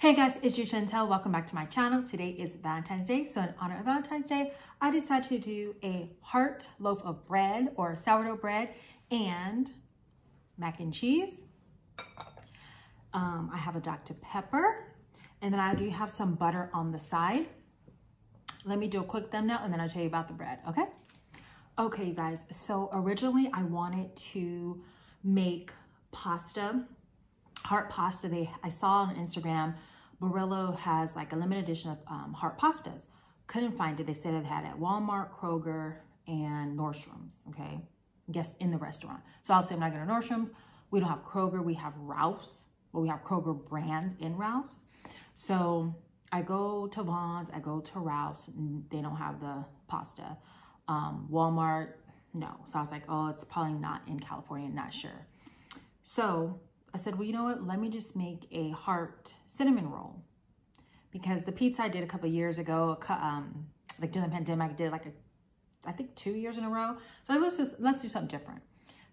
Hey guys, it's you Chantal. Welcome back to my channel. Today is Valentine's Day. So in honor of Valentine's Day, I decided to do a heart loaf of bread or sourdough bread and mac and cheese. I have a Dr. Pepper, and then I do have some butter on the side. Let me do a quick thumbnail and then I'll tell you about the bread, okay? Okay, you guys, so originally I wanted to make pasta, heart pasta. I saw on Instagram, Barillo has like a limited edition of heart pastas. Couldn't find it. They said it had at Walmart, Kroger, and Nordstrom's, okay? I guess in the restaurant. So obviously I'm not going to Nordstrom's. We don't have Kroger, we have Ralph's, but we have Kroger brands in Ralph's. So I go to Vaughn's, I go to Ralph's, and they don't have the pasta. Walmart, no. So I was like, oh, it's probably not in California, not sure. So I said, well, you know what? Let me just make a heart cinnamon roll, because the pizza I did a couple of years ago, like during the pandemic, I did like I think 2 years in a row. So let's do something different.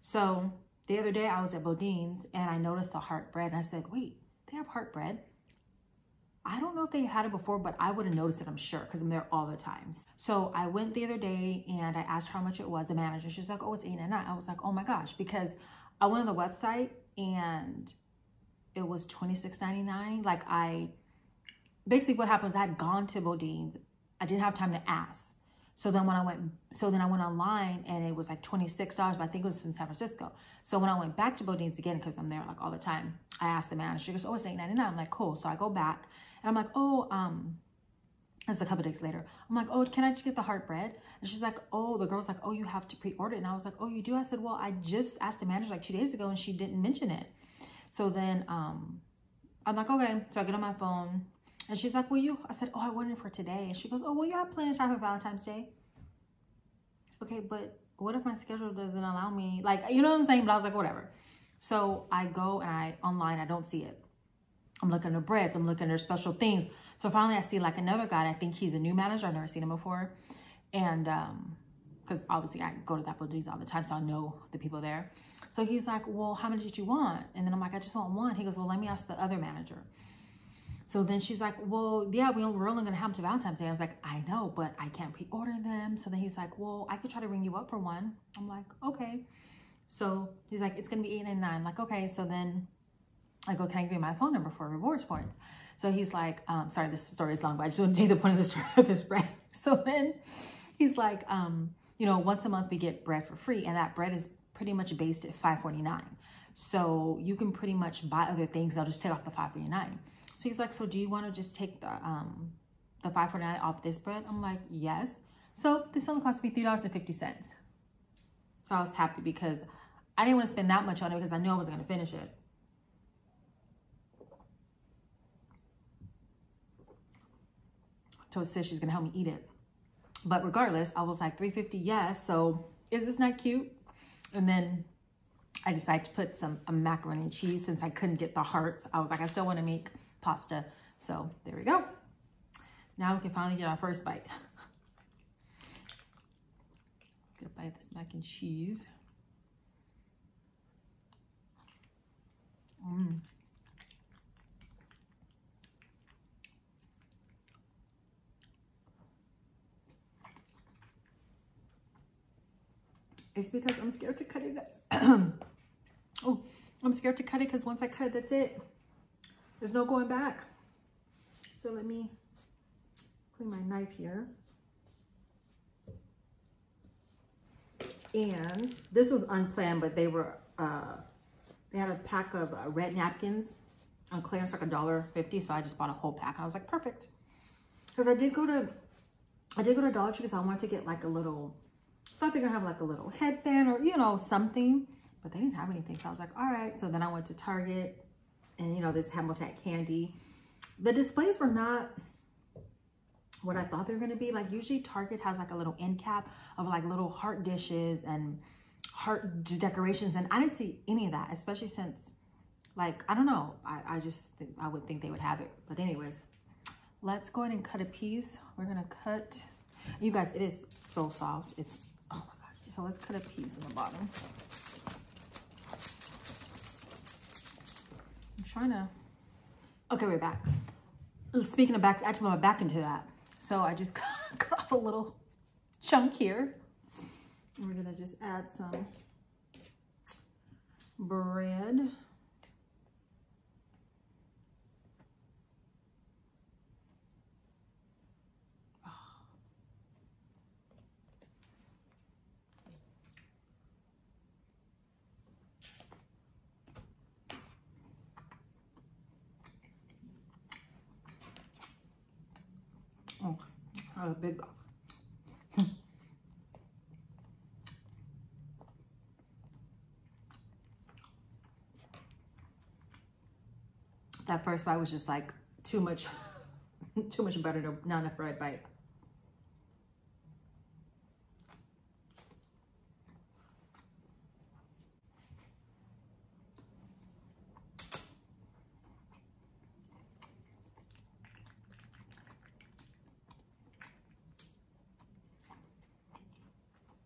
So the other day I was at Bodine's and I noticed the heart bread and I said, wait, they have heart bread? I don't know if they had it before, but I would have noticed it, I'm sure, because I'm there all the time. So I went the other day and I asked her how much it was, the manager. She's like, oh, it's $8.99. I was like, oh my gosh, because I went on the website and it was $26.99. Like basically what happened was I had gone to Bodine's. I didn't have time to ask. So then I went online and it was like $26, but I think it was in San Francisco. So when I went back to Bodine's again, because I'm there like all the time, I asked the manager. She goes, oh, it's $8.99. I'm like, cool. So I go back and I'm like, oh, it's a couple days later. I'm like, oh, can I just get the heart bread? And she's like, oh, the girl's like, oh, you have to pre-order it. And I was like, oh, you do? I said, well, I just asked the manager like 2 days ago and she didn't mention it. So then I'm like, okay. So I get on my phone and she's like, well, I said, oh, I wanted it for today. And she goes, oh, well, you have plenty of time for Valentine's Day. Okay, but what if my schedule doesn't allow me? Like, you know what I'm saying? But I was like, whatever. So I go and online, I don't see it. I'm looking at their breads. I'm looking at their special things. So finally I see like another guy, and I think he's a new manager. I've never seen him before. And because obviously I go to that Bodine's all the time, so I know the people there. So he's like, well, how many did you want? And then I'm like, I just want one. He goes, well, let me ask the other manager. So then she's like, well, yeah, we're only going to have them to Valentine's Day. I was like, I know, but I can't pre-order them. So then he's like, well, I could try to ring you up for one. I'm like, okay. So he's like, it's going to be $8.99. I'm like, okay. So then I go, can I give you my phone number for rewards points? So he's like, sorry, this story is long, but I just want to tell you the point of the story of this bread. So then he's like, you know, once a month we get bread for free. And that bread is pretty much based at $5.49. So you can pretty much buy other things. They'll just take off the $5.49. So he's like, so do you want to just take the $5.49 off this bread? I'm like, yes. So this only cost me $3.50. So I was happy because I didn't want to spend that much on it because I knew I wasn't going to finish it. So it says she's going to help me eat it. But regardless, I was like, $3.50, yes. So is this not cute? And then I decided to put some macaroni and cheese since I couldn't get the hearts. I was like, I still want to make pasta. So there we go. Now we can finally get our first bite. Gonna bite this mac and cheese. It's because I'm scared to cut it, guys. Oh, I'm scared to cut it because once I cut it, that's it. There's no going back. So let me clean my knife here. And this was unplanned, but they had a pack of red napkins on clearance, like $1.50. So I just bought a whole pack. I was like, perfect. Because I did go to Dollar Tree because I wanted to get like a little, I thought they were gonna have like a little headband or, you know, something, but they didn't have anything. So I was like, all right. So then I went to Target. And, you know, this almost had candy. The displays were not what I thought they were going to be. Like, usually Target has, like, a little end cap of, like, little heart dishes and heart decorations. And I didn't see any of that, especially since, like, I don't know. I just think, I would think they would have it. But anyways, let's go ahead and cut a piece. We're going to cut. You guys, it is so soft. It's, oh, my gosh. So let's cut a piece in the bottom. Trying to, okay, we're back. Speaking of backs, I had to put my back into that. So I just cut off a little chunk here. And we're gonna just add some bread. Oh, that was big. That first bite was just like too much, too much butter to not enough bread bite.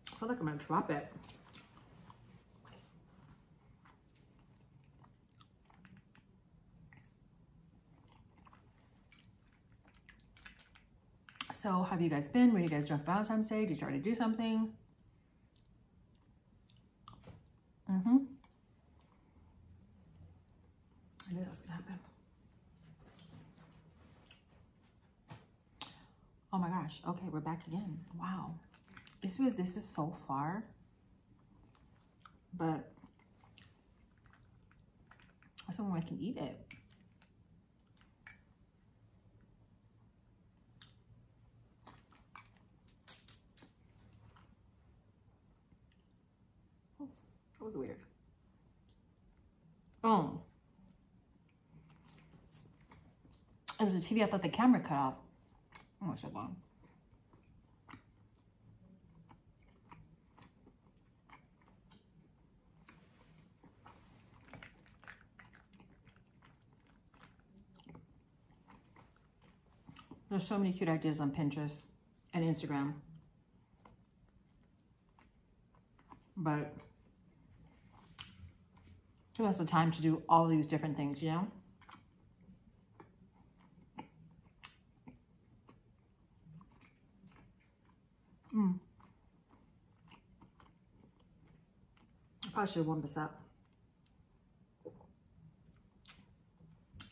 I feel like I'm gonna drop it. So, have you guys been? Were you guys drunk Valentine's Day? Did you try to do something? I knew that was gonna happen. Oh my gosh. Okay, we're back again. Wow. This is so far. But I don't know when I can eat it. Oh, that was weird. Oh. It was a TV. I thought the camera cut off. Oh, so long. There's so many cute ideas on Pinterest and Instagram. But who has the time to do all these different things, you know? I probably should have warmed this up.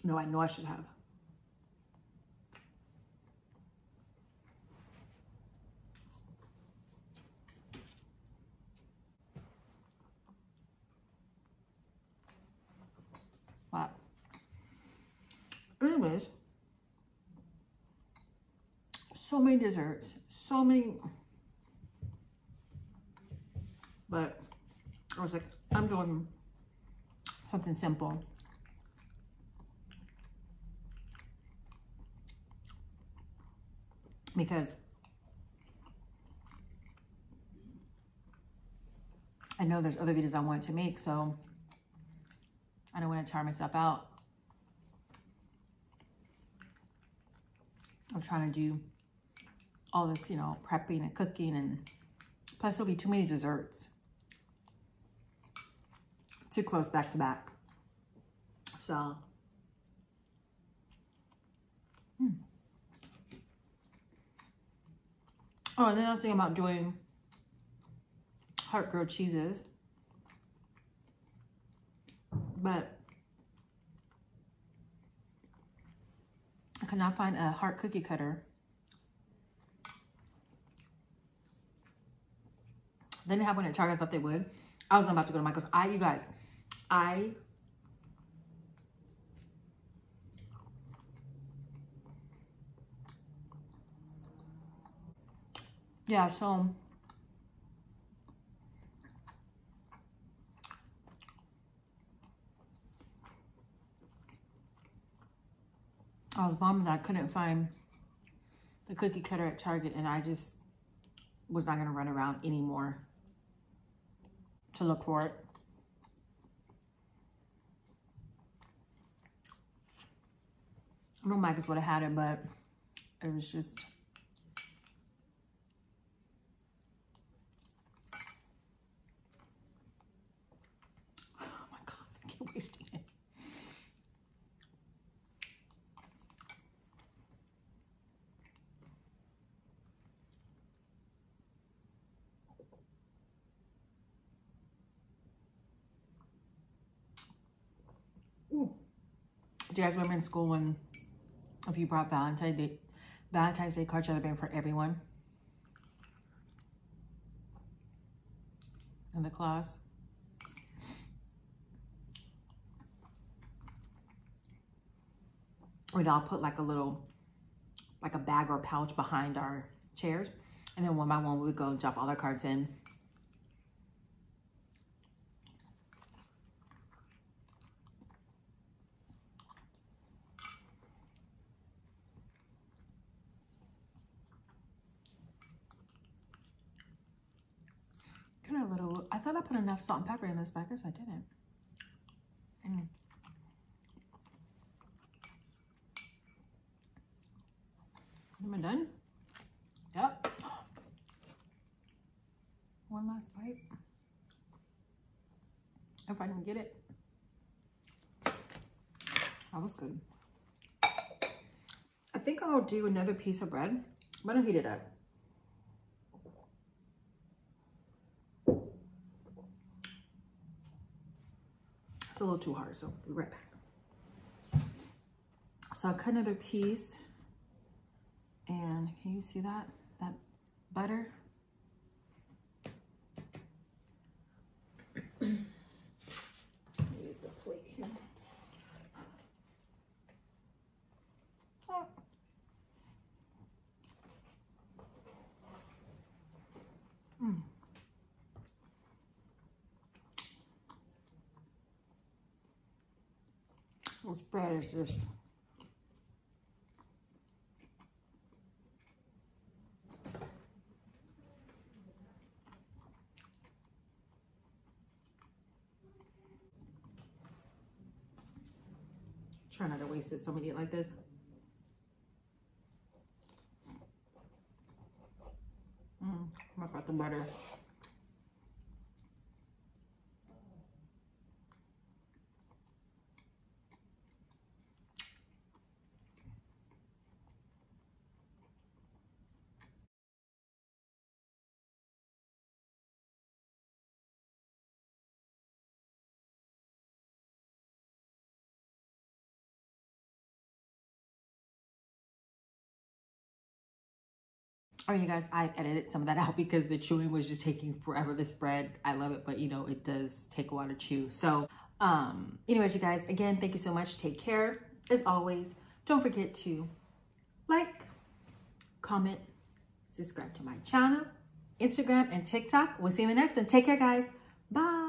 No, I know I should have. But anyways, so many desserts, so many. But I was like, I'm doing something simple. Because I know there's other videos I want to make, so I don't want to tire myself out. I'm trying to do all this, you know, prepping and cooking, and plus there'll be too many desserts. Too close back to back. So, Oh, and then I was thinking about doing heart grilled cheeses. But I could not find a heart cookie cutter. They didn't have one at Target. I thought they would. I was about to go to Michael's. You guys, yeah, so I was bummed that I couldn't find the cookie cutter at Target, and I just was not going to run around anymore to look for it. I know Micah's would have had it, but it was just... Oh my God, I keep wasting it. Do you guys remember in school when if you brought Valentine's Day cards, you had to bring for everyone in the class? We'd all put like a little, like a bag or pouch behind our chairs. And then one by one, we would go and drop all our cards in. Kind of a little, I thought I put enough salt and pepper in this, but I guess I didn't. Am I done? Yep. One last bite. If I can get it. That was good. I think I'll do another piece of bread. I'm gonna heat it up. It's a little too hard, so be right back. So I'll cut another piece. And can you see that? That butter? Use the plate here. Oh. This bread is just try not to waste it, so I'm gonna eat it like this. I got the butter. Oh, you guys, I edited some of that out because the chewing was just taking forever. This bread, I love it, but you know, it does take a while to chew. So, anyways, you guys, again, thank you so much. Take care. As always, don't forget to like, comment, subscribe to my channel, Instagram, and TikTok. We'll see you in the next one. Take care, guys. Bye.